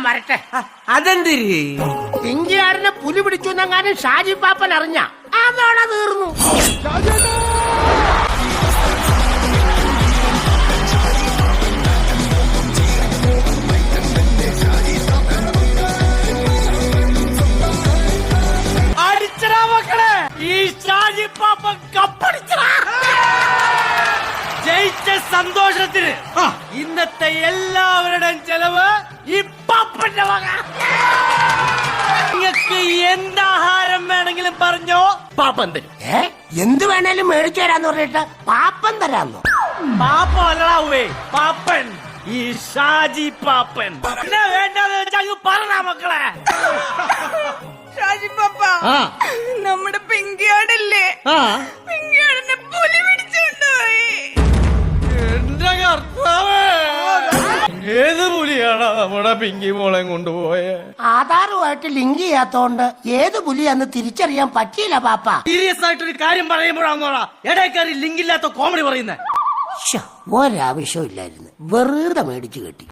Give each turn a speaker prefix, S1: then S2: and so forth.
S1: വരട്ടെ.
S2: അതെന്തിരി
S1: പിങ്കിയാടിനെ പുലി പിടിച്ചു എന്നെങ്ങാനും ഷാജി പാപ്പൻ അറിഞ്ഞ അതോടെ തീർന്നു.
S2: അടിച്ചടാ മക്കളെ, ഈ ഷാജി പാപ്പൻ കപ്പടിച്ചടാ. ജയിച്ച സന്തോഷത്തിന് ഇന്നത്തെ എല്ലാവരുടെയും ചെലവ് ഈ പാപ്പന്റെ വക. നിങ്ങൾക്ക് എന്താഹാരം വേണമെങ്കിലും പറഞ്ഞോ, പാപ്പൻ തരും.
S1: എന്ത് വേണേലും മേടിച്ചു തരാന്ന് പറഞ്ഞിട്ട് പാപ്പൻ തരാന്നോ?
S2: പാപ്പ അല്ലടാവേ, പാപ്പൻ. ഈ ഷാജി പാപ്പൻ. എന്നാ വേണ്ടെന്ന് വെച്ചാൽ പറഞ്ഞ മക്കളെ.
S3: ഷാജി പാപ്പ, നമ്മുടെ പിങ്കിയാടല്ലേ, പിങ്കിയാടിനെ പുലി പിടിച്ചുകൊണ്ടുപോയി.
S2: എന്റെ കർത്താവേ, ഏത് പുലിയാണോ നമ്മുടെ പിങ്കി മോളെ കൊണ്ടുപോയെ?
S1: ആധാറുമായിട്ട് ലിങ്ക് ചെയ്യാത്തോണ്ട് ഏത് പുലിയാന്ന് തിരിച്ചറിയാൻ പറ്റിയില്ല പാപ്പ.
S2: സീരിയസ് ആയിട്ടൊരു കാര്യം പറയുമ്പോഴാന്നോടാ ഇടയ്ക്കാരി ലിങ്കില്ലാത്ത കോമഡി പറയുന്നേ.
S1: ഒരാവശ്യമില്ലായിരുന്നു, വെറുതെ മേടിച്ചു കെട്ടി.